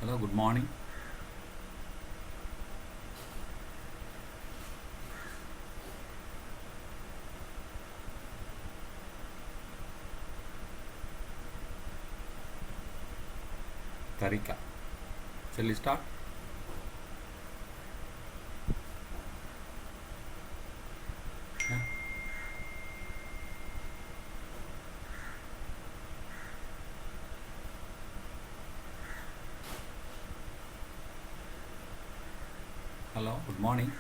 Hello, good morning. Tarika. Shall we start? Yeah. Hello, good morning.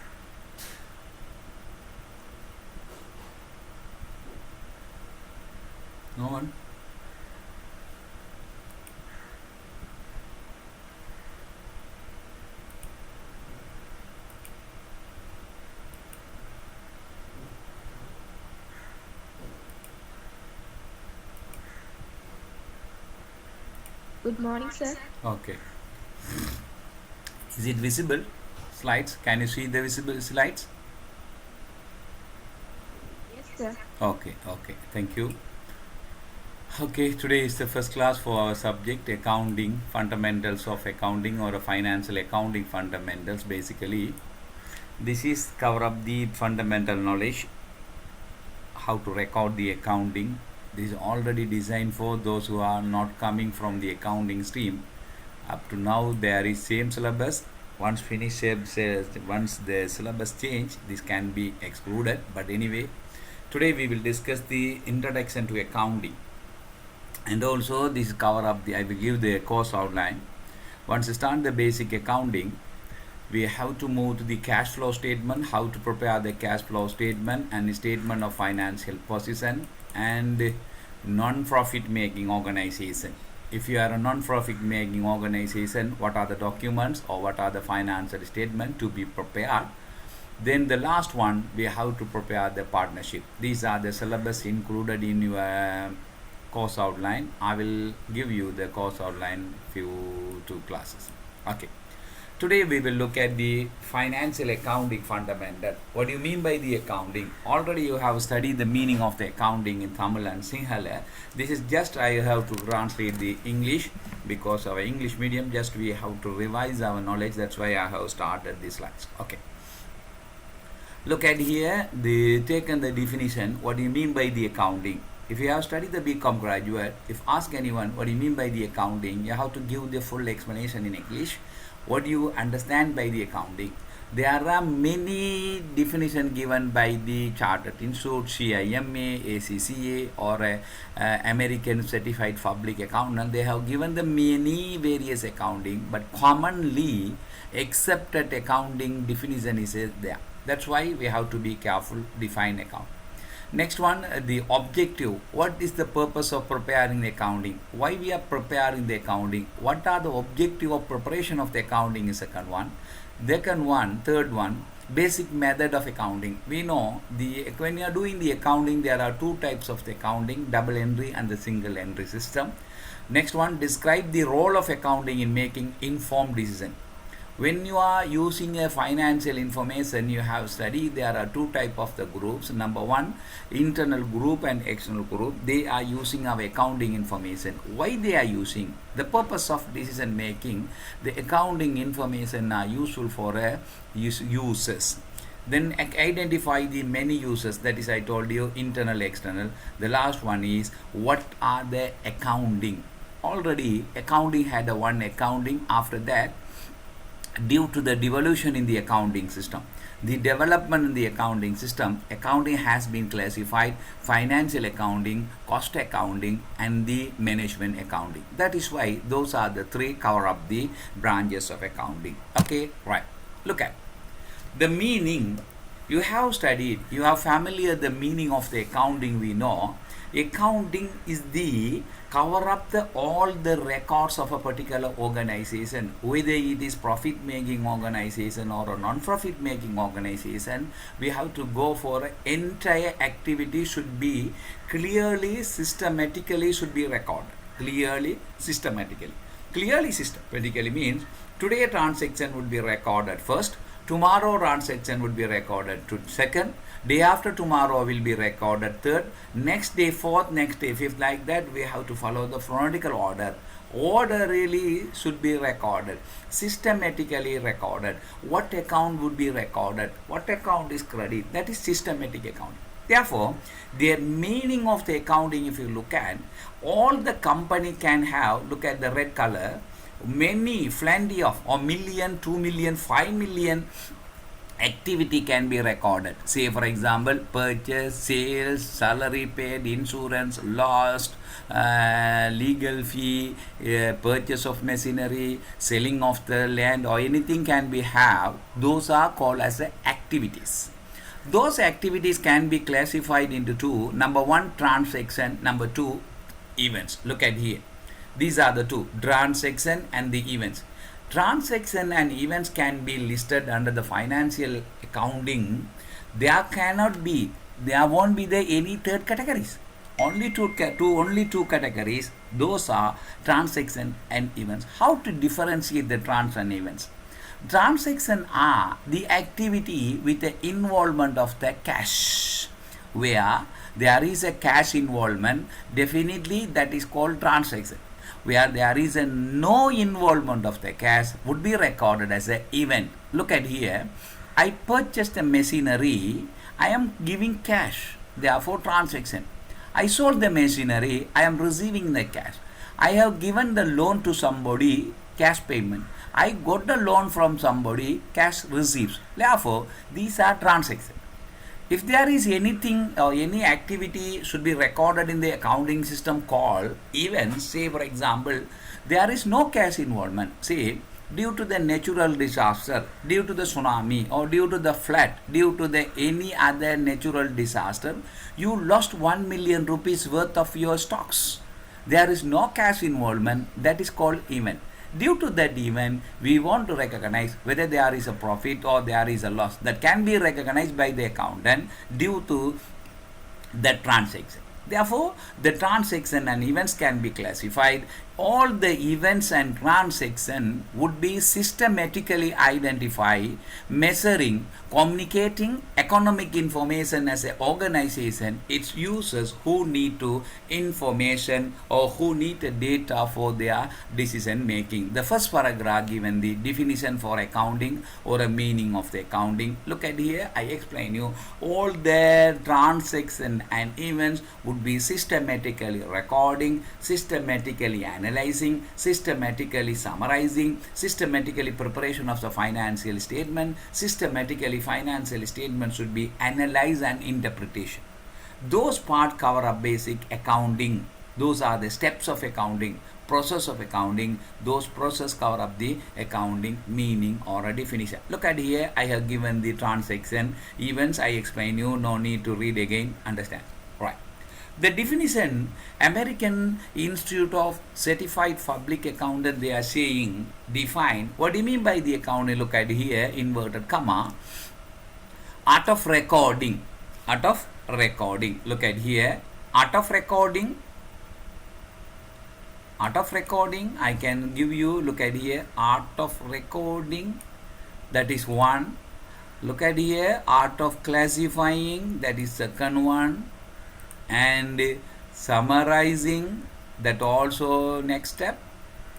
No one? Good morning, sir. Okay. Is it visible? Slides? Can you see the visible slides? Yes, sir. Okay. Thank you. Okay, today is the first class for our subject accounting, fundamentals of accounting or a financial accounting fundamentals. Basically, this is cover up the fundamental knowledge, how to record the accounting. This is already designed for those who are not coming from the accounting stream. Up to now there is same syllabus. Once finish once the syllabus change, this can be excluded. But anyway, today we will discuss the introduction to accounting, and also this cover up the I will give the course outline. Once you start the basic accounting, we have to move to the cash flow statement, how to prepare the cash flow statement and statement of financial position, and non-profit making organization. If you are a non-profit making organization, what are the documents or what are the financial statement to be prepared? Then the last one, we have to prepare the partnership. These are the syllabus included in your course outline. I will give you the course outline few two classes. Okay. Today we will look at the financial accounting fundamental. What do you mean by the accounting? Already you have studied the meaning of the accounting in Tamil and Sinhala. This is just I have to translate the English because our English medium just we have to revise our knowledge. That's why I have started these slides. Okay. Look at here, the taken the definition. What do you mean by the accounting? If you have studied the BCom graduate, if ask anyone what do you mean by the accounting, you have to give the full explanation in English. What do you understand by the accounting? There are many definitions given by the Chartered Institute, CIMA, ACCA, or American Certified Public Accountant. They have given the many various accounting, but commonly accepted accounting definition is there. That's why we have to be careful define account. Next one, the objective. What is the purpose of preparing the accounting? Why we are preparing the accounting? What are the objective of preparation of the accounting is second one. Second one, third one, basic method of accounting. We know the when you are doing the accounting, there are two types of the accounting: double entry and the single entry system. Next one, describe the role of accounting in making informed decision. When you are using a financial information, you have studied there are two type of the groups. Number one, internal group and external group. They are using our accounting information. Why they are using? The purpose of decision making, the accounting information are useful for users. Then identify the many uses, that is I told you internal external. The last one is what are the accounting. Already accounting had a one accounting. After that, due to the devolution in the accounting system, the development in the accounting system, accounting has been classified financial accounting, cost accounting, and the management accounting. That is why those are the three cover up the branches of accounting. Okay, right. Look at the meaning. You have studied, you are familiar the meaning of the accounting. We know accounting is the cover up the all the records of a particular organization, whether it is profit making organization or a non-profit making organization. We have to go for entire activity should be clearly systematically should be recorded. Clearly systematically means today transaction would be recorded first, tomorrow transaction would be recorded to second, Day after tomorrow will be recorded third, next day fourth, next day fifth, like that we have to follow the chronological order. Order really should be recorded, systematically recorded. What account would be recorded, what account is credit, that is systematic accounting. Therefore, the meaning of the accounting, if you look at, all the company can have, look at the red color, many, plenty of, or million, 2 million, 5 million activity can be recorded. Say for example, purchase, sales, salary paid, insurance, lost, legal fee, purchase of machinery, selling of the land, or anything can be have. Those are called as activities. Those activities can be classified into two. Number one, transaction. Number two, events. Look at here. These are the two, transaction and the events. Transaction and events can be listed under the financial accounting. There won't be there any third categories. Only two categories. Those are transaction and events. How to differentiate the trans and events? Transactions are the activity with the involvement of the cash, where there is a cash involvement, definitely that is called transaction. Where there is a no involvement of the cash would be recorded as an event. Look at here, I purchased a machinery, I am giving cash, therefore transaction. I sold the machinery, I am receiving the cash. I have given the loan to somebody, cash payment. I got the loan from somebody, cash receives. Therefore, these are transactions. If there is anything or any activity should be recorded in the accounting system called events, say for example, there is no cash involvement. Say, due to the natural disaster, due to the tsunami, or due to the flood, due to the any other natural disaster, you lost 1 million rupees worth of your stocks. There is no cash involvement, that is called event. Due to that event, we want to recognize whether there is a profit or there is a loss. That can be recognized by the accountant due to the transaction. Therefore, the transaction and events can be classified. All the events and transaction would be systematically identified, measuring, communicating economic information as an organization, its users who need to information or who need the data for their decision making. The first paragraph given the definition for accounting or a meaning of the accounting. Look at here, I explain you all the transaction and events would be systematically recording, systematically analyzing, systematically summarizing, systematically preparation of the financial statement. Systematically financial statement should be analyzed and interpretation. Those parts cover up basic accounting. Those are the steps of accounting, process of accounting. Those process cover up the accounting meaning or a definition. Look at here, I have given the transaction events. I explain you, no need to read again, understand. Right. The definition, American Institute of Certified Public Accountant, they are saying, define. What do you mean by the accounting? Look at here, inverted comma, art of recording. Art of recording. Look at here, art of recording. Art of recording, I can give you, look at here, art of recording, that is one. Look at here, art of classifying, that is second one. And summarizing, that also next step.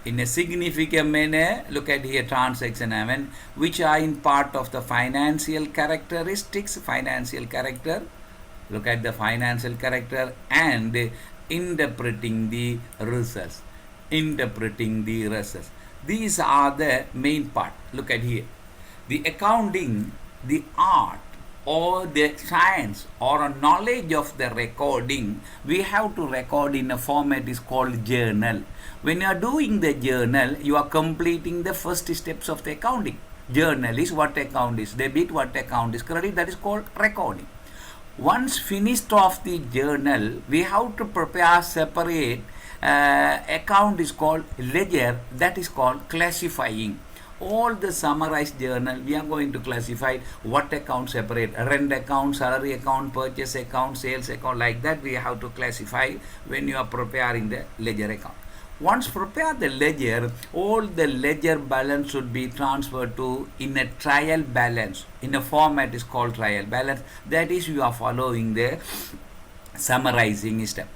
In a significant manner, look at here, transaction event, which are in part of the financial characteristics, financial character. Look at the financial character and interpreting the results. Interpreting the results. These are the main part. Look at here. The accounting, the art, or the science or a knowledge of the recording, we have to record in a format is called journal. When you are doing the journal, you are completing the first steps of the accounting. Journal is what account is debit, what account is credit, that is called recording. Once finished of the journal, we have to prepare separate account is called ledger, that is called classifying. All the summarized journal, we are going to classify what account separate, rent account, salary account, purchase account, sales account, like that we have to classify when you are preparing the ledger account. Once prepare the ledger, all the ledger balance should be transferred to in a trial balance. In a format is called trial balance. That is, you are following the summarizing step.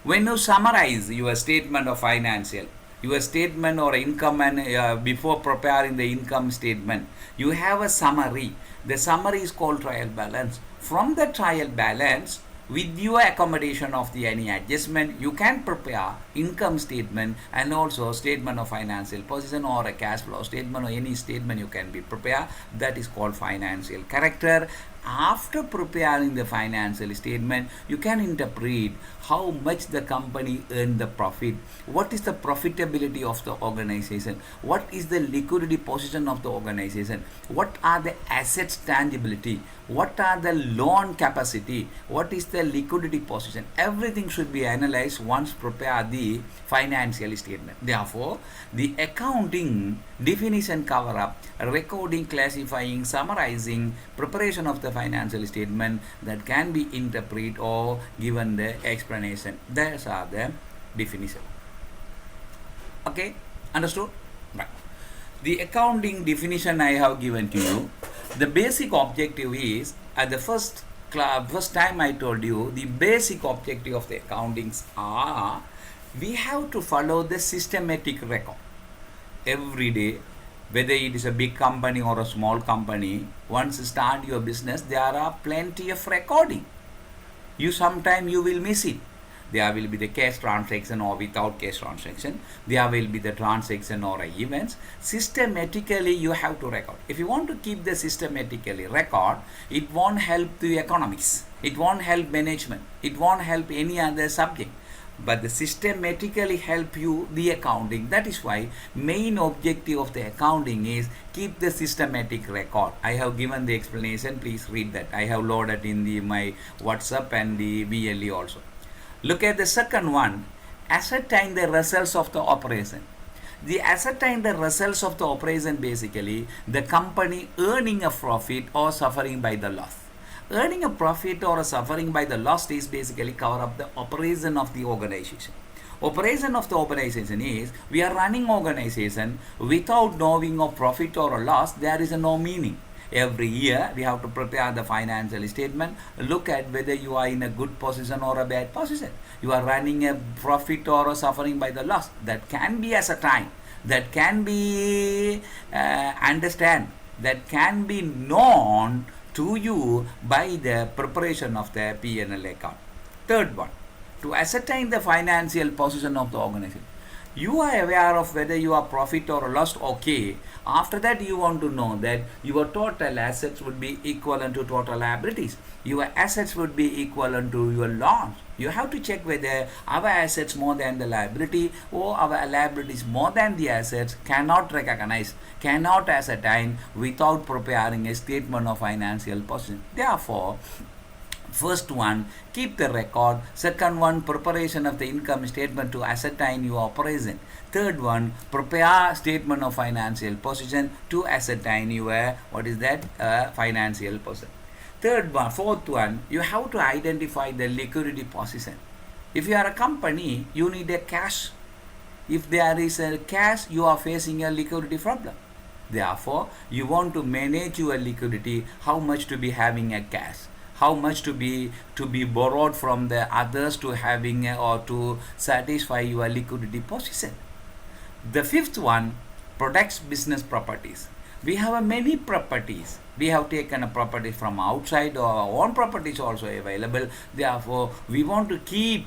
When you summarize your statement of financial, your statement or income, and before preparing the income statement, you have a summary. The summary is called trial balance. From the trial balance, with your accommodation of the any adjustment, you can prepare income statement and also statement of financial position or a cash flow statement or any statement you can be prepare. That is called financial character. After preparing the financial statement, you can interpret how much the company earned the profit, what is the profitability of the organization, what is the liquidity position of the organization, what are the assets tangibility, what are the loan capacity, what is the liquidity position. Everything should be analyzed once prepare the financial statement. Therefore, the accounting definition cover up recording, classifying, summarizing, preparation of the financial statement that can be interpreted or given the explanation. Those are the definition. Okay, understood? Right. The accounting definition I have given to you. The basic objective is at the first time I told you the basic objective of the accountings are we have to follow the systematic record every day, whether it is a big company or a small company. Once you start your business, there are plenty of recording. You sometime you will miss it. There will be the cash transaction or without cash transaction. There will be the transaction or events. Systematically you have to record. If you want to keep the systematically record, it won't help the economics, it won't help management, it won't help any other subject, but the systematically help you the accounting. That is why main objective of the accounting is keep the systematic record. I have given the explanation, please read that. I have loaded in my WhatsApp and the VLE also. Look at the second one, ascertain the results of the operation. The ascertain the results of the operation, basically the company earning a profit or suffering by the loss. Earning a profit or suffering by the loss is basically cover up the operation of the organization. Operation of the organization is we are running organization without knowing of profit or a loss. There is no meaning. Every year we have to prepare the financial statement, look at whether you are in a good position or a bad position. You are running a profit or a suffering by the loss. That can be ascertained, that can be understand, that can be known to you by the preparation of the P&L account. Third one, to ascertain the financial position of the organization. You are aware of whether you are profit or lost, okay. After that you want to know that your total assets would be equivalent to total liabilities. Your assets would be equivalent to your loans. You have to check whether our assets more than the liability or our liabilities more than the assets. Cannot recognize, cannot ascertain without preparing a statement of financial position. Therefore, first one, keep the record. Second one, preparation of the income statement to ascertain your operation. Third one, prepare statement of financial position to ascertain your financial position. Fourth one, you have to identify the liquidity position. If you are a company, you need a cash. If there is a cash, you are facing a liquidity problem. Therefore, you want to manage your liquidity, how much to be having a cash, how much to be borrowed from the others to having or to satisfy your liquidity position. The fifth one, protects business properties. We have many properties. We have taken a property from outside, or our own properties also available. Therefore, we want to keep,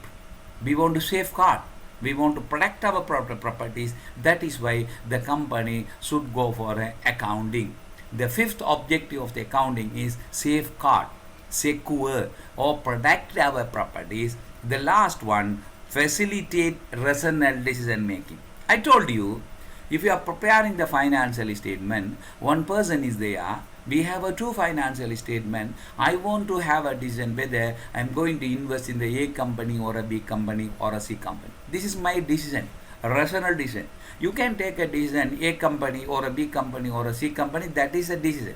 we want to safeguard, we want to protect our properties. That is why the company should go for accounting. The fifth objective of the accounting is safeguard, secure or protect our properties. The last one, facilitate rational decision making. I told you, if you are preparing the financial statement, one person is there, we have a two financial statement. I want to have a decision whether I am going to invest in the A company or a B company or a C company. This is my decision, a rational decision. You can take a decision, A company or a B company or a C company, that is a decision.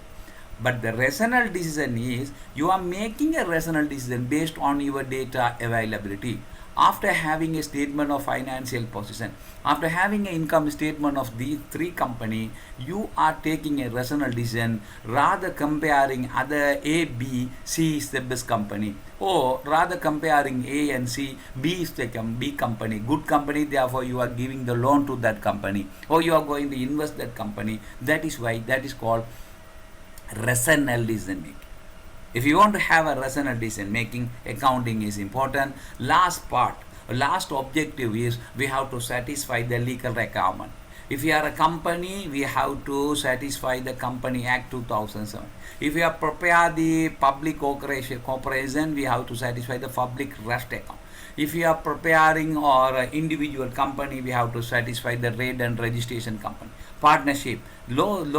But the rational decision is you are making a rational decision based on your data availability. After having a statement of financial position, after having an income statement of these three company, you are taking a rational decision rather comparing other A, B, C is the best company, or rather comparing A and C, B is the B company, good company, therefore you are giving the loan to that company, or you are going to invest that company. That is why that is called rational decision making. If you want to have a rational decision making, accounting is important. Last part, last objective is we have to satisfy the legal requirement. If we are a company, we have to satisfy the Company Act 2007. If we are prepare the public corporation, we have to satisfy the public trust account. If we are preparing or individual company, we have to satisfy the trade and registration company. Partnership, those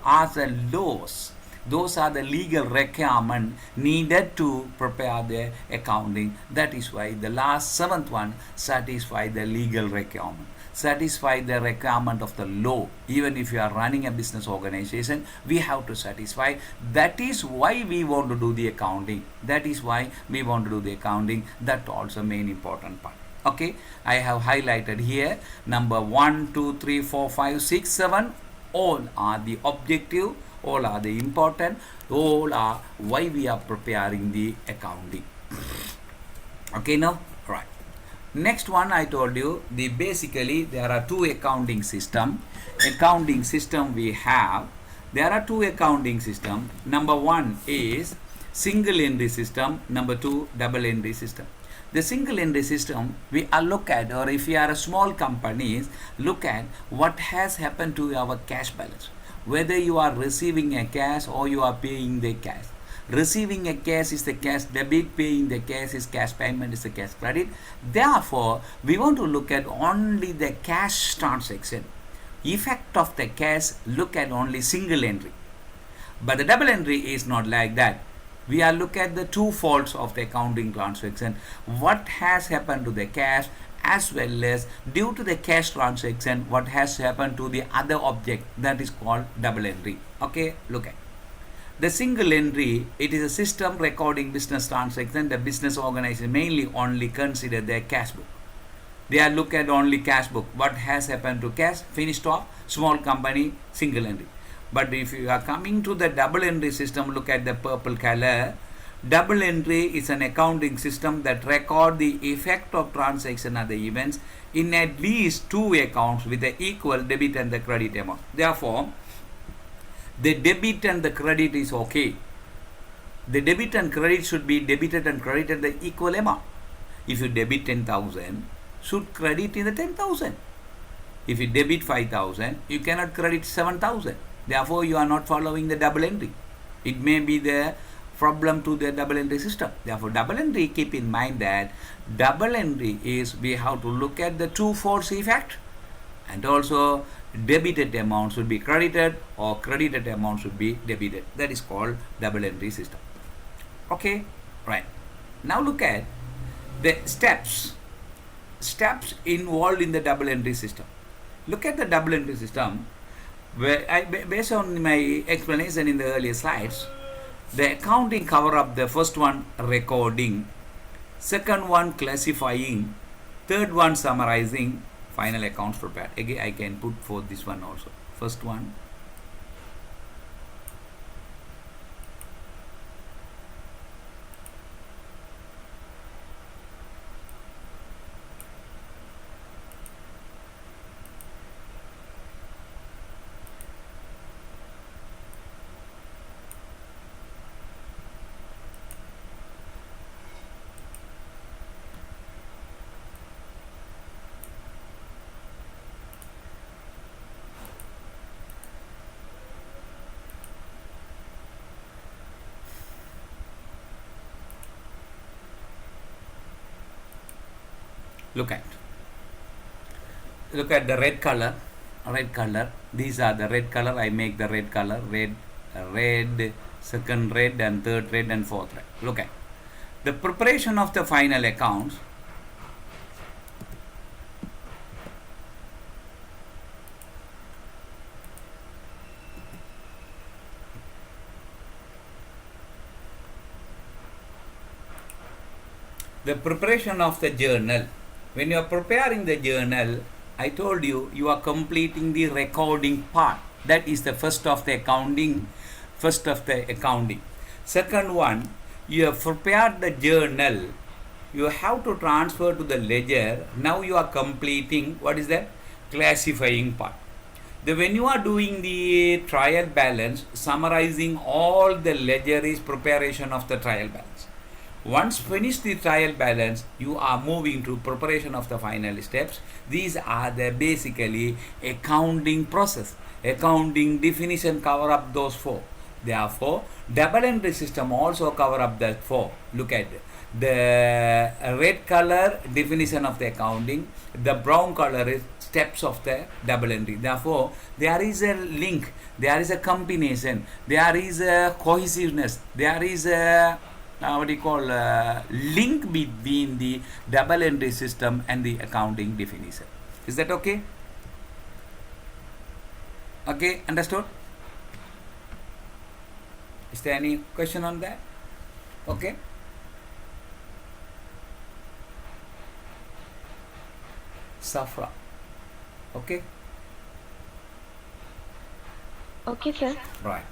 are the laws, those are the legal requirements needed to prepare the accounting. That is why the last seventh one satisfy the legal requirement, satisfy the requirement of the law. Even if you are running a business organization, we have to satisfy. That is why we want to do the accounting. That is why we want to do the accounting. That also main important part. Okay, I have highlighted here number 1, 2, 3, 4, 5, 6, 7. All are the objective, all are the important, all are why we are preparing the accounting. Okay, now right, next one I told you the basically there are two accounting system we have. There are two accounting system. Number one is single entry system, number two double entry system. The single entry system we are look at, or if we are a small companies, look at what has happened to our cash balance, whether you are receiving a cash or you are paying the cash. Receiving a cash is the cash debit, paying the cash is cash payment, is the cash credit. Therefore we want to look at only the cash transaction. Effect of the cash, look at only single entry. But the double entry is not like that. We are look at the two faults of the accounting transaction. What has happened to the cash, as well as due to the cash transaction, what has happened to the other object. That is called double entry. Okay, look at the single entry. It is a system recording business transaction. The business organization mainly only consider their cash book. They are look at only cash book. What has happened to cash, finished off, small company, single entry. But if you are coming to the double entry system, look at the purple color. Double entry is an accounting system that record the effect of transaction or the events in at least two accounts with the equal debit and the credit amount. Therefore, the debit and the credit is okay. The debit and credit should be debited and credited the equal amount. If you debit 10,000, should credit in the 10,000. If you debit 5,000, you cannot credit 7,000. Therefore, you are not following the double entry. It may be the problem to the double entry system. Therefore, double entry, keep in mind that double entry is we have to look at the two force effect, and also debited amount should be credited or credited amount should be debited. That is called double entry system. Okay, right. Now look at the steps involved in the double entry system. Look at the double entry system. Based on my explanation in the earlier slides, the accounting cover up the first one recording, second one classifying, third one summarizing, final accounts prepared. Again, I can put for this one also. First one, look at the red color. These are the red color. I make the red color, red, second red, and third red, and fourth red. Look at the preparation of the final accounts. The preparation of the journal. When you are preparing the journal, I told you, you are completing the recording part. That is the first of the accounting. First of the accounting. Second one, you have prepared the journal. You have to transfer to the ledger. Now you are completing, what is that? Classifying part. When you are doing the trial balance, summarizing all the ledger is preparation of the trial balance. Once finished the trial balance, you are moving to preparation of the final steps. These are the basically accounting process. Accounting definition cover up those four. Therefore, double entry system also cover up that four. Look at the red color definition of the accounting. The brown color is steps of the double entry. Therefore, there is a link, there is a combination, there is a cohesiveness, there is a what do you call link between the double entry system and the accounting definition. Is that okay? Okay, understood? Is there any question on that? Okay. Safra. Okay. Okay, sir. Right.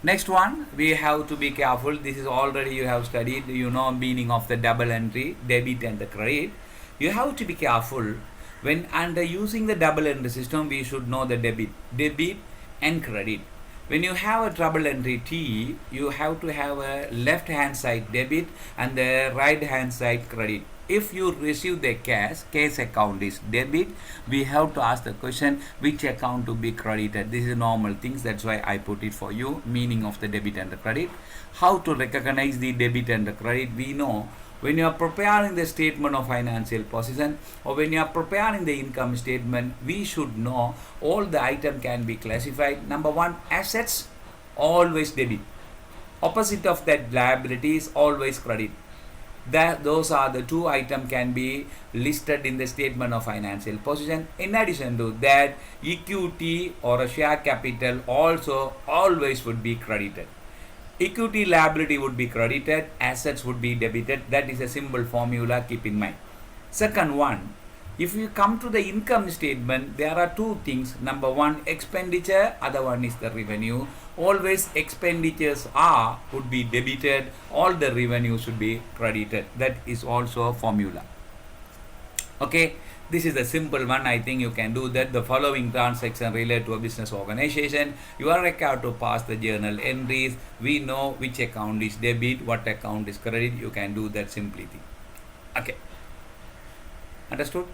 Next one, we have to be careful. This is already you have studied, you know, meaning of the double entry, debit and the credit. You have to be careful when under using the double entry system, we should know the debit and credit. When you have a double entry T, you have to have a left hand side debit and the right hand side credit. If you receive the cash account is debit, we have to ask the question which account to be credited. This is normal things, that's why I put it for you, meaning of the debit and the credit. How to recognize the debit and the credit? We know when you are preparing the statement of financial position or when you are preparing the income statement, we should know all the item can be classified. Number one, assets, always debit. Opposite of that, liabilities, always credit. Those are the two items can be listed in the statement of financial position. In addition to that, equity or a share capital also always would be credited. Equity liability would be credited, assets would be debited. That is a simple formula, keep in mind. Second one, if you come to the income statement, there are two things. Number one, expenditure, other one is the revenue. Always expenditures would be debited, all the revenue should be credited. That is also a formula. Okay, this is a simple one. I think you can do that. The following transaction related to a business organization, you are required to pass the journal entries. We know which account is debit, what account is credit. You can do that simply thing. Okay, understood?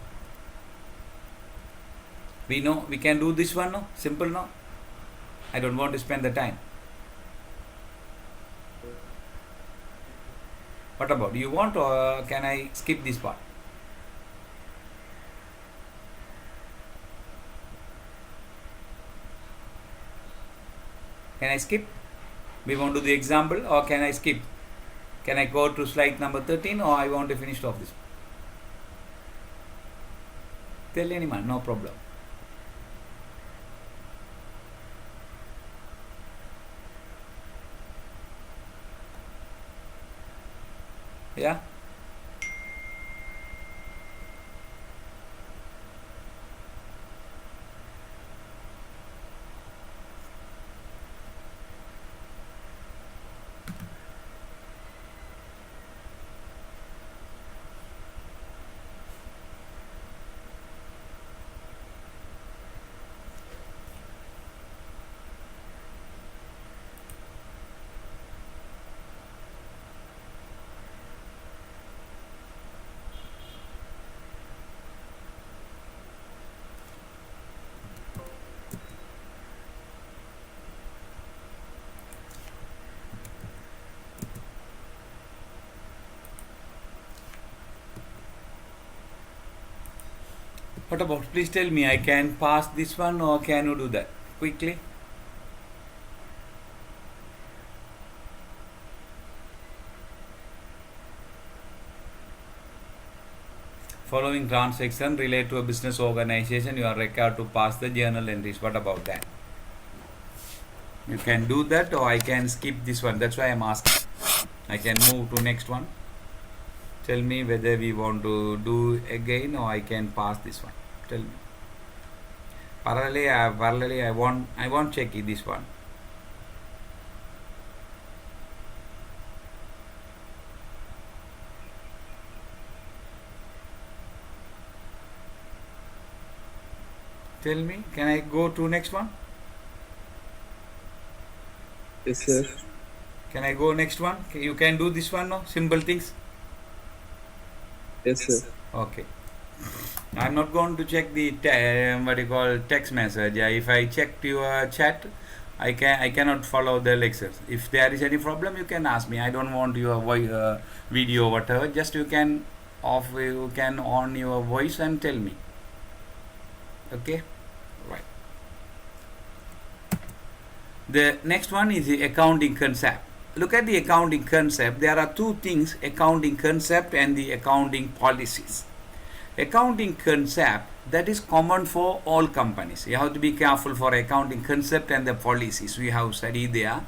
We know we can do this one, no? Simple, no? I don't want to spend the time. What about, do you want or can I skip this part? Can I skip? We want to do the example or can I skip? Can I go to slide number 13 or I want to finish off this? Tell anyone, no problem. Yeah? What about, please tell me, I can pass this one or can you do that quickly? Following transaction relate to a business organization, you are required to pass the journal entries. What about that? You can do that or I can skip this one. That's why I'm asking. I can move to next one. Tell me whether we want to do again or I can pass this one. Tell me. Parallelly, I want check this one. Tell me, can I go to next one? Yes, sir. Can I go next one? You can do this one, no? Simple things. Yes, sir. Okay. I'm not going to check the what you call text message. Yeah, if I check your chat, I cannot follow the lectures. If there is any problem, you can ask me. I don't want your video whatever. Just you can on your voice and tell me. Okay, right. The next one is the accounting concept. Look at the accounting concept. There are two things: accounting concept and the accounting policies. Accounting concept, that is common for all companies. You have to be careful for accounting concept and the policies. We have studied there.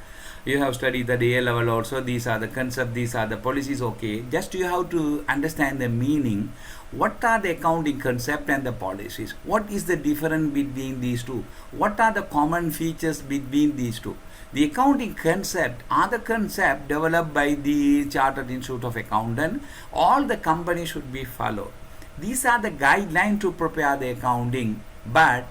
You have studied the A level also. These are the concept, these are the policies. Okay, just you have to understand the meaning. What are the accounting concept and the policies? What is the difference between these two? What are the common features between these two? The accounting concept are the concept developed by the Chartered Institute of Accountant. All the companies should be followed. These are the guidelines to prepare the accounting, but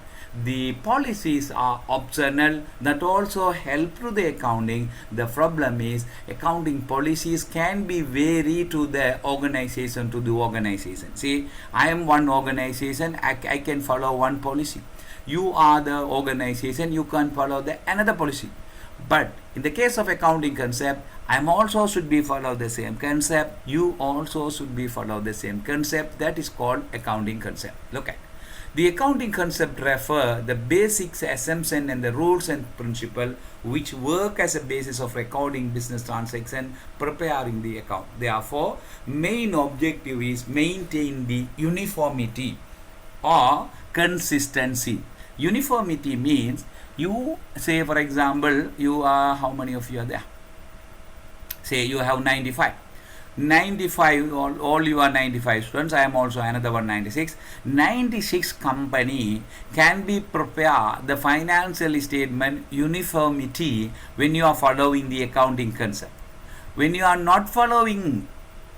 the policies are optional that also help to the accounting. The problem is accounting policies can be vary to the organization to the organization. See, I am one organization, I can follow one policy. You are the organization, you can follow the another policy. But in the case of accounting concept, I am also should be follow the same concept. You also should be follow the same concept. That is called accounting concept. Look at the accounting concept refer the basics, assumption, and the rules and principle which work as a basis of recording business transaction, preparing the account. Therefore, main objective is maintain the uniformity or consistency. Uniformity means you say, for example, you are, how many of you are there? Say you have 95. 95, all you are 95 students. I am also another one 96. 96 company can be prepare the financial statement uniformity when you are following the accounting concept. When you are not following,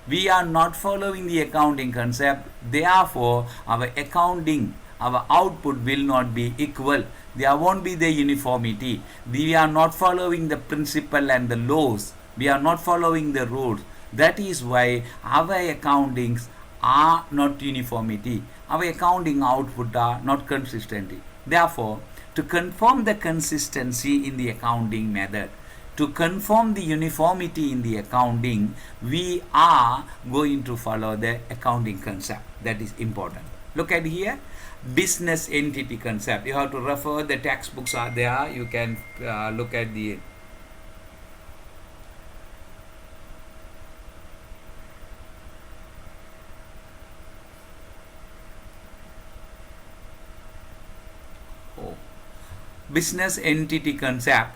we are not following the accounting concept, therefore our accounting, our output will not be equal. There won't be the uniformity. We are not following the principle and the laws. We are not following the rules. That is why our accountings are not uniformity. Our accounting output are not consistency. Therefore, to confirm the consistency in the accounting method, to confirm the uniformity in the accounting, we are going to follow the accounting concept. That is important. Look at here, business entity concept. You have to refer, the textbooks are there. You can look at the business entity concept.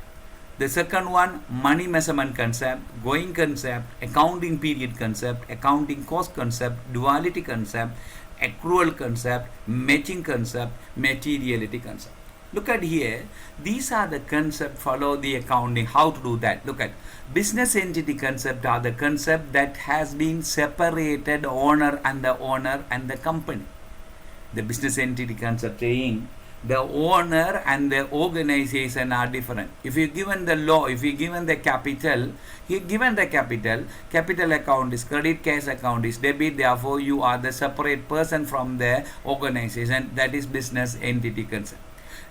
The second one, money measurement concept, going concept, accounting period concept, accounting cost concept, duality concept, accrual concept, matching concept, materiality concept. Look at here, these are the concept, follow the accounting, how to do that. Look at business entity concept are the concept that has been separated owner and the company. The business entity concept saying the owner and the organization are different. If you given the law, if you given the capital, capital account is credit, cash account is debit, therefore you are the separate person from the organization. That is business entity concept.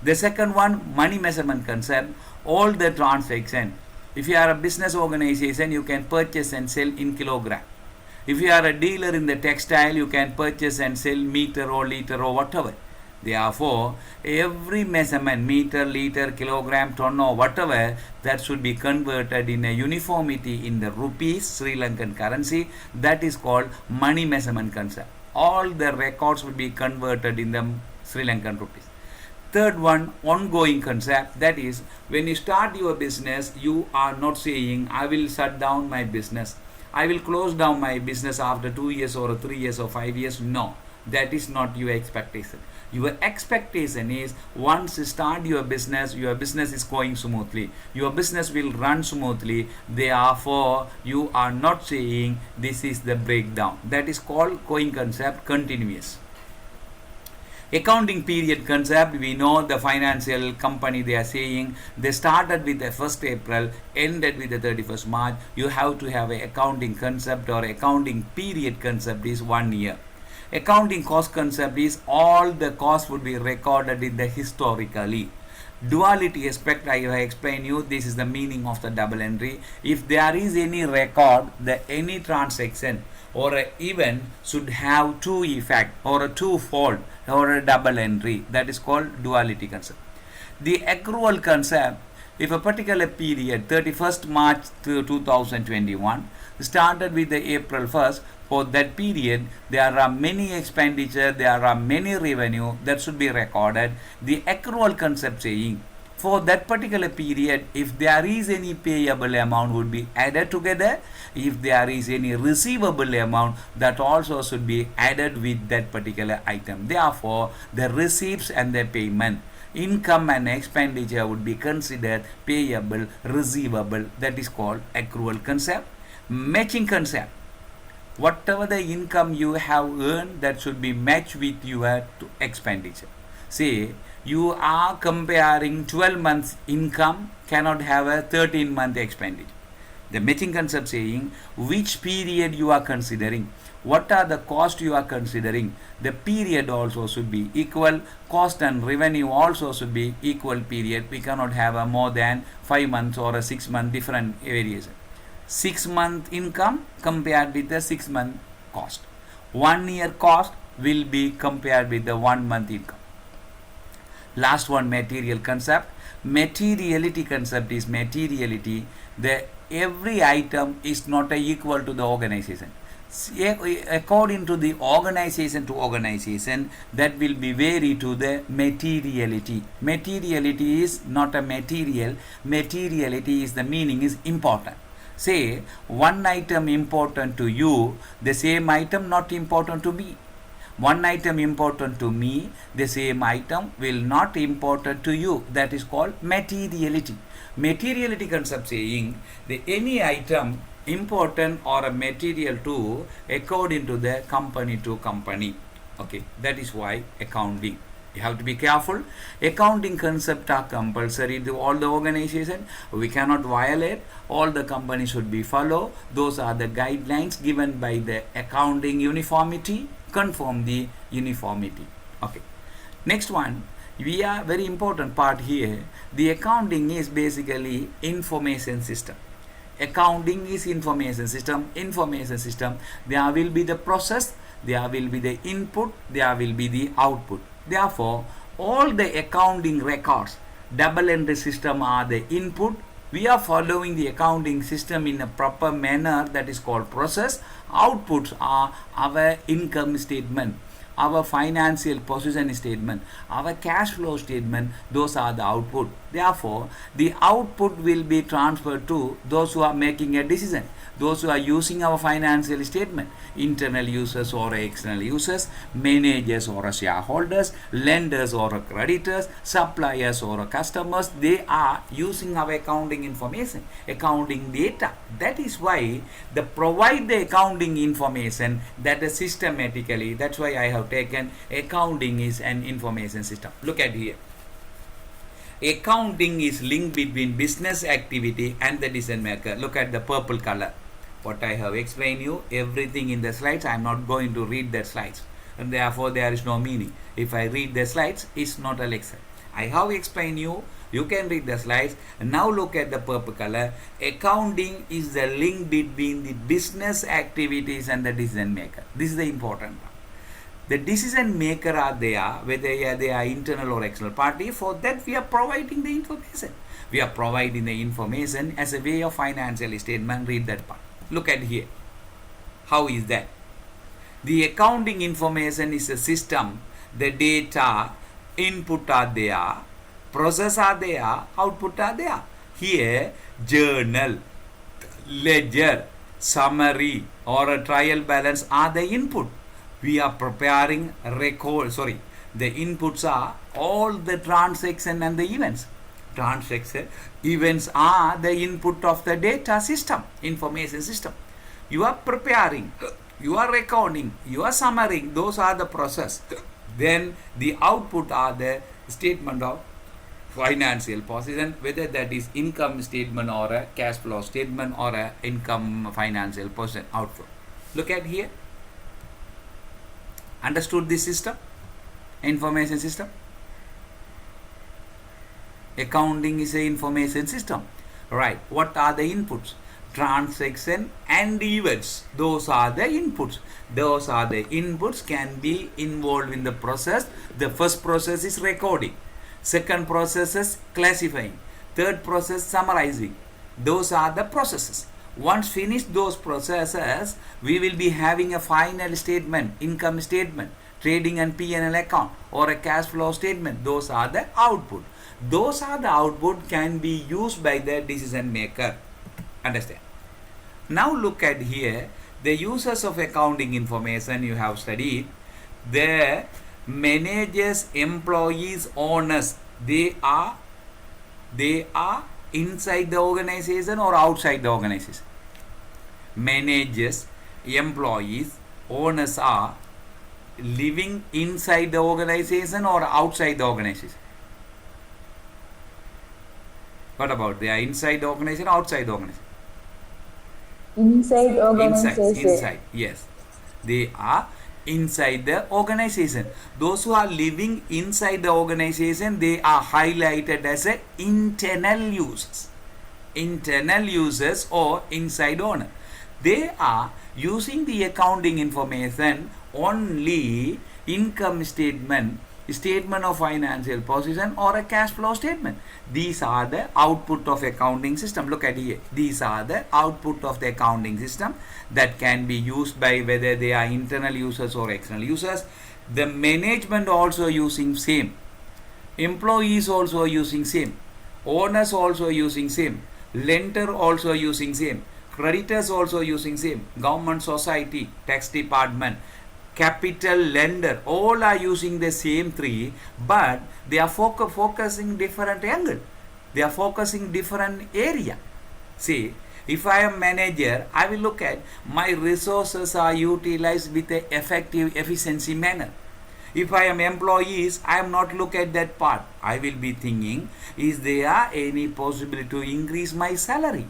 The second one, money measurement concept, all the transaction. If you are a business organization, you can purchase and sell in kilogram. If you are a dealer in the textile, you can purchase and sell meter or liter or whatever. Therefore, every measurement, meter, liter, kilogram, ton or whatever, that should be converted in a uniformity in the rupees, Sri Lankan currency. That is called money measurement concept. All the records will be converted in the Sri Lankan rupees. Third one, ongoing concept. That is, when you start your business, you are not saying, I will shut down my business. I will close down my business after 2 years or 3 years or 5 years. No, that is not your expectation. Your expectation is once you start your business is going smoothly, your business will run smoothly. Therefore you are not saying this is the breakdown. That is called going concept continuous. Accounting period concept, we know the financial company, they are saying they started with the 1st April, ended with the 31st March. You have to have a accounting concept or accounting period concept is 1 year. Accounting cost concept is all the costs would be recorded in the historically. Duality aspect, I have explained you, this is the meaning of the double entry. If there is any record, the any transaction or a event should have two effect or a twofold or a double entry. That is called duality concept. The accrual concept, if a particular period 31st March to 2021 started with the April 1st, for that period there are many expenditure, there are many revenue that should be recorded. The accrual concept saying for that particular period, if there is any payable amount would be added together, if there is any receivable amount, that also should be added with that particular item. Therefore the receipts and the payment, income and expenditure would be considered payable, receivable. That is called accrual concept. Matching concept, whatever the income you have earned, that should be matched with your expenditure. Say you are comparing 12 months income, cannot have a 13-month expenditure. The matching concept saying which period you are considering, what are the cost you are considering, the period also should be equal, cost and revenue also should be equal period. We cannot have a more than 5 months or a 6 month different variation. 6 month income compared with the 6 month cost. 1 year cost will be compared with the 1 month income. Last one, material concept. Materiality concept is materiality. The every item is not equal to the organization. According to the organization to organization, that will be vary to the materiality. Materiality is not a material. Materiality is the meaning is important. Say one item important to you, the same item not important to me. One item important to me, the same item will not important to you. That is called materiality. Materiality concept saying the any item important or a material to according to the company to company. Okay, that is why accounting. You have to be careful. Accounting concept are compulsory to all the organization. We cannot violate. All the companies should be follow. Those are the guidelines given by the accounting uniformity. Confirm the uniformity. Okay. Next one, we are very important part here. The accounting is basically information system. Accounting is information system. Information system. There will be the process. There will be the input. There will be the output. Therefore, all the accounting records, double entry system are the input. We are following the accounting system in a proper manner, that is called process. Outputs are our income statement, our financial position statement, our cash flow statement. Those are the output. Therefore, the output will be transferred to those who are making a decision, those who are using our financial statement, internal users or external users, managers or shareholders, lenders or creditors, suppliers or customers. They are using our accounting information, accounting data. That is why they provide the accounting information that is systematically. That's why I have taken accounting is an information system. Look at here. Accounting is linked between business activity and the decision maker. Look at the purple color. What I have explained you, everything in the slides. I am not going to read the slides, and therefore there is no meaning. If I read the slides, it's not a lecture. I have explained you. You can read the slides. And now look at the purple color. Accounting is the link between the business activities and the decision maker. This is the important part. The decision maker are there, whether they are internal or external party. For that, we are providing the information. We are providing the information as a way of financial statement. Read that part. Look at here. How is that? The accounting information is a system. The data, input are there, process are there, output are there. Here, journal, ledger, summary or a trial balance are the input. We are preparing record. Sorry, the inputs are all the transaction and the events. Transaction events are the input of the data system, information system. You are preparing, you are recording, you are summarizing. Those are the process. Then the output are the statement of financial position, whether that is income statement or a cash flow statement or a income financial position outflow. Look at here. Understood this system? Information system. Accounting is a information system. Right. What are the inputs? Transaction and events. Those are the inputs. Those are the inputs can be involved in the process. The first process is recording. Second process is classifying. Third process summarizing. Those are the processes. Once finished those processes, we will be having a final statement, income statement, trading and P&L account, or a cash flow statement. Those are the output. Those are the output can be used by the decision maker. Understand? Now look at here the uses of accounting information you have studied. The managers, employees, owners, they are inside the organization or outside the organization. Managers, employees, owners are living inside the organization or outside the organization. What about they are inside the organization, outside the organization? Inside organization. Inside, yes. They are inside the organization. Those who are living inside the organization, they are highlighted as a internal users. Internal users or inside owner. They are using the accounting information only income statement, statement of financial position or a cash flow statement. These are the output of accounting system. Look at here. These are the output of the accounting system that can be used by whether they are internal users or external users. The management also using same. Employees also using same. Owners also using same. Lender also using same. Creditors also using same. Government, society, tax department, capital lender, all are using the same three, but they are focusing different angle. They are focusing different area. See, if I am manager, I will look at my resources are utilized with a effective efficiency manner. If I am employees, I am not look at that part. I will be thinking, is there any possibility to increase my salary?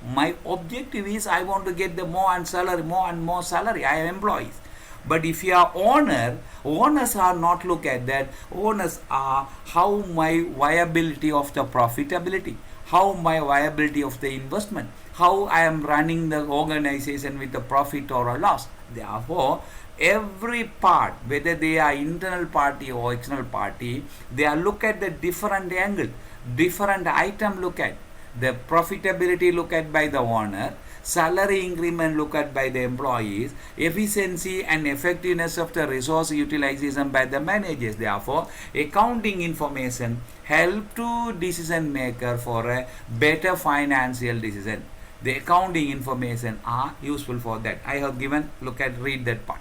My objective is I want to get the more and more salary. I am employees. But if you are owners are not look at that. Owners are how my viability of the profitability, how my viability of the investment, how I am running the organization with a profit or a loss. Therefore, every part, whether they are internal party or external party, they are look at the different angle, different item look at. The profitability look at by the owner, salary increment look at by the employees, efficiency and effectiveness of the resource utilization by the managers. Therefore, accounting information help to decision maker for a better financial decision. The accounting information are useful for that. I have given, look at, read that part.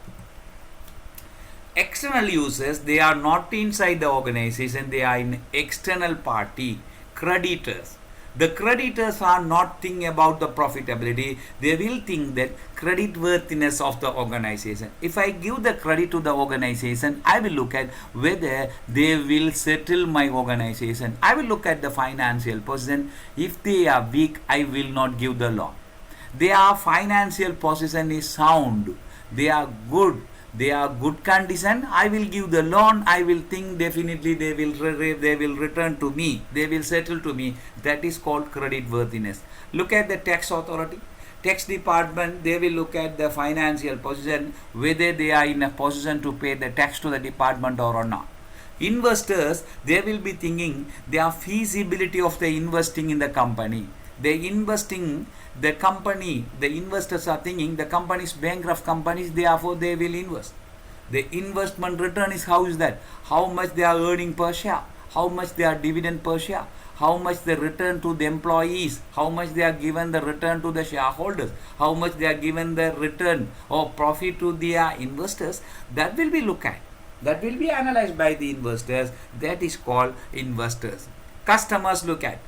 External users, they are not inside the organization, they are in external party, creditors. The creditors are not thinking about the profitability. They will think that credit worthiness of the organization. If I give the credit to the organization, I will look at whether they will settle my organization. I will look at the financial position. If they are weak, I will not give the loan. Their financial position is sound. They are good. They are good condition. I will give the loan. I will think definitely they will return to me. They will settle to me. That is called credit worthiness. Look at the tax authority, tax department. They will look at the financial position, whether they are in a position to pay the tax to the department or not. Investors, they will be thinking their feasibility of the investing in the company. They investing the company, the investors are thinking the company is bankrupt companies, therefore they will invest. The investment return is how is that? How much they are earning per share? How much they are dividend per share? how much the return to the employees, how much they are given the return to the shareholders, how much they are given the return or profit to their investors. That will be looked at, that will be analyzed by the investors. That is called investors. Customers look at,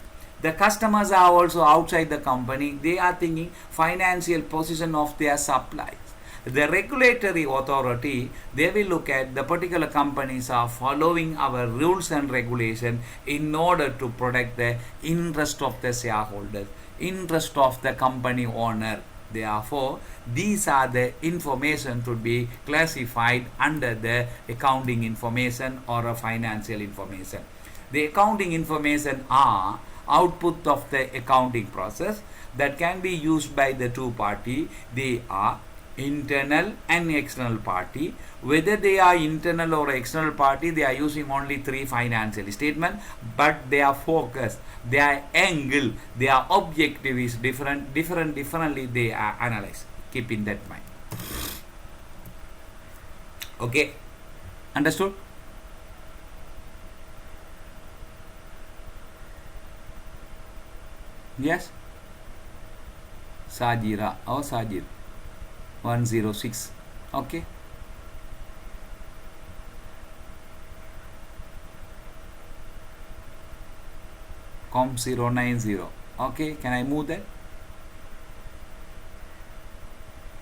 the customers are also outside the company, they are thinking financial position of their suppliers. The regulatory authority, they will look at the particular companies are following our rules and regulation in order to protect the interest of the shareholders, interest of the company owner. Therefore, these are the information to be classified under the accounting information or a financial information. The accounting information are output of the accounting process that can be used by the two party. They are internal and external party. Whether they are internal or external party, they are using only three financial statement, but their focus, their angle, their objective is differently they are analyzed. Keep in that mind. Okay, understood? Yes, Sajira or Sajid 106. Okay, com 090. Okay, can I move that?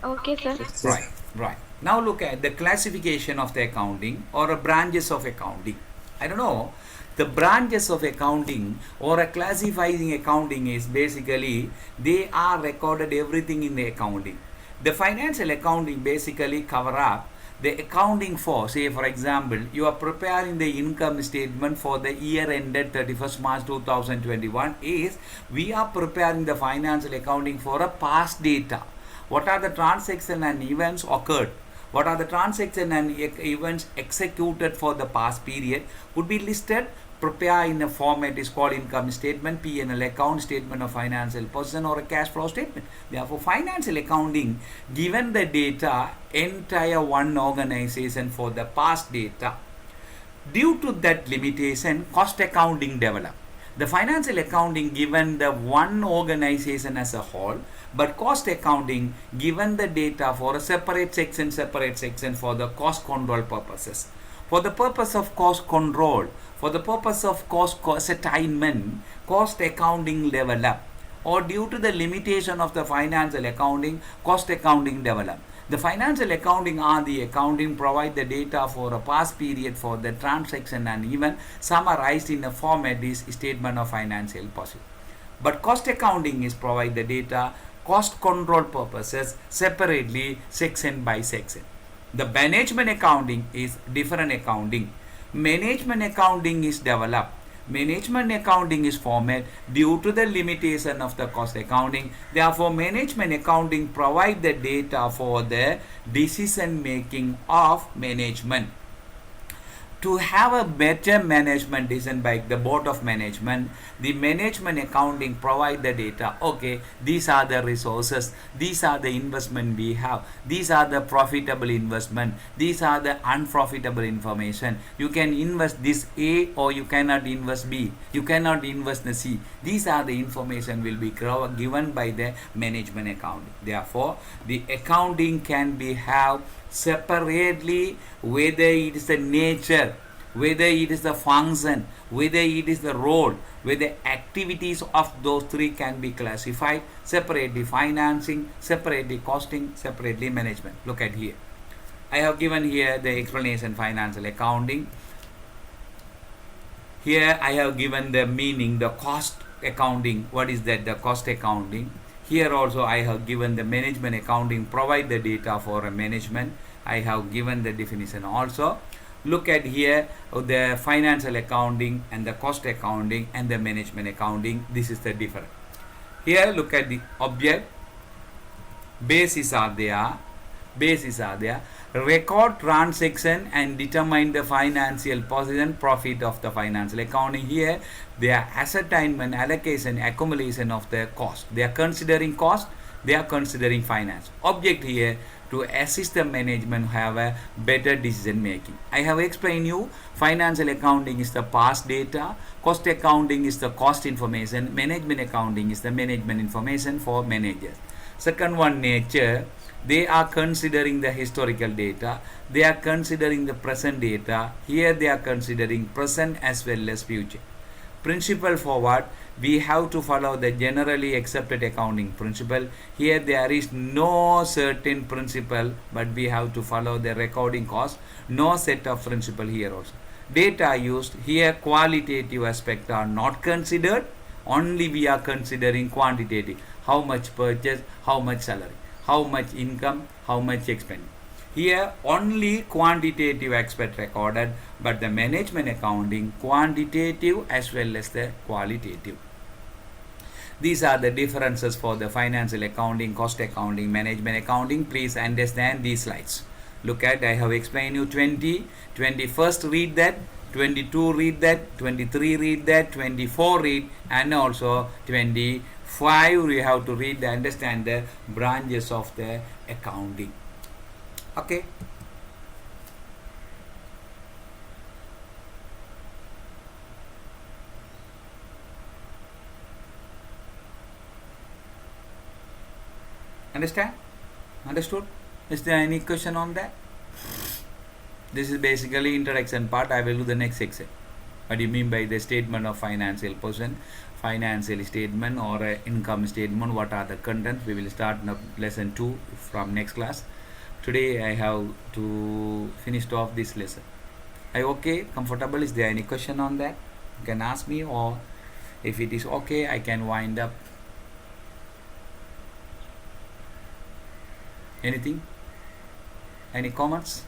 Okay, sir. Right, right. Now look at the classification of the accounting or a branches of accounting. I don't know. The branches of accounting or a classifying accounting is basically they are recorded everything in the accounting. The financial accounting basically cover up the accounting for, say for example, you are preparing the income statement for the year ended 31st March 2021 is we are preparing the financial accounting for a past data. What are the transactions and events occurred? What are the transactions and events executed for the past period could be listed, prepare in a format is called income statement, P&L account, statement of financial position or a cash flow statement. Therefore, financial accounting given the data entire one organization for the past data. Due to that limitation, cost accounting developed. The financial accounting given the one organization as a whole, but cost accounting given the data for a separate section for the cost control purposes. For the purpose of cost control, for the purpose of cost attainment, cost accounting developed. Or due to the limitation of the financial accounting, cost accounting developed. The financial accounting are the accounting provide the data for a past period for the transaction and even summarized in a format is statement of financial position. But cost accounting is provide the data cost control purposes separately section by section. The management accounting is different accounting. Management accounting is developed. Management accounting is formed due to the limitation of the cost accounting. Therefore, management accounting provide the data for the decision making of management. To have a better management decision by the board of management, the management accounting provide the data. Okay, these are the resources, these are the investment we have, these are the profitable investment, these are the unprofitable information. You can invest this A or you cannot invest B, you cannot invest the C. These are the information will be given by the management accounting. Therefore, the accounting can be have separately, whether it is the nature, whether it is the function, whether it is the role, whether activities of those three can be classified separately, financing, separately costing, separately management. Look at here, I have given here the explanation financial accounting. Here I have given the meaning, the cost accounting. What is that? The cost accounting. Here also I have given the management accounting provide the data for a management. I have given the definition also. Look at here the financial accounting and the cost accounting and the management accounting. This is the difference. Here look at the object. Bases are there. Record transaction and determine the financial position, profit of the financial accounting. Here they are ascertainment, allocation, accumulation of the cost. They are considering cost, they are considering finance. Object here to assist the management have a better decision making. I have explained you financial accounting is the past data, cost accounting is the cost information, management accounting is the management information for managers. Second one, nature. They are considering the historical data, they are considering the present data. Here they are considering present as well as future. Principle forward, we have to follow the generally accepted accounting principle. Here there is no certain principle, but we have to follow the recording cost. No set of principle here also. Data used here, qualitative aspect are not considered. Only we are considering quantitative. How much purchase, how much salary, how much income, how much expense. Here only quantitative aspect recorded, but the management accounting quantitative as well as the qualitative. These are the differences for the financial accounting, cost accounting, management accounting. Please understand these slides. Look at, I have explained you 20, 21st read that, 22 read that, 23 read that, 24 read, and also 25 we have to read, understand the branches of the accounting. Okay. Understand? Understood? Is there any question on that? This is basically introduction part. I will do the next section. What do you mean by the statement of financial position, financial statement or income statement? What are the contents? We will start lesson 2 from next class. Today I have to finish off this lesson. Are you okay? Comfortable? Is there any question on that? You can ask me, or if it is okay, I can wind up. Anything? Any comments?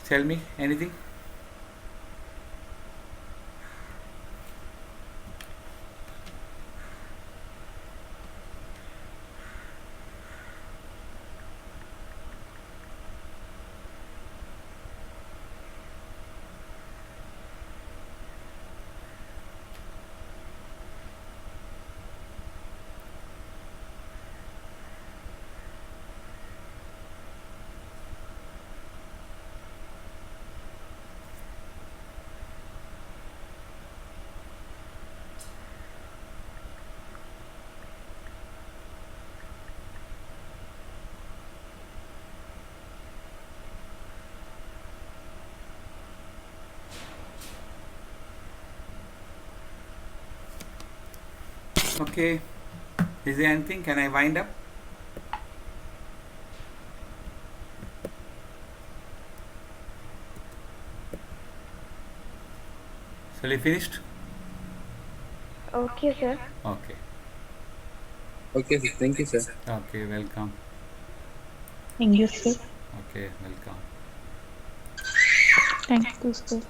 Tell me anything. Okay. Is there anything? Can I wind up? Shall we finished? Okay, sir. Okay. Okay, sir. Thank you, sir. Okay, welcome. Thank you, sir. Okay, welcome. Thank you, sir.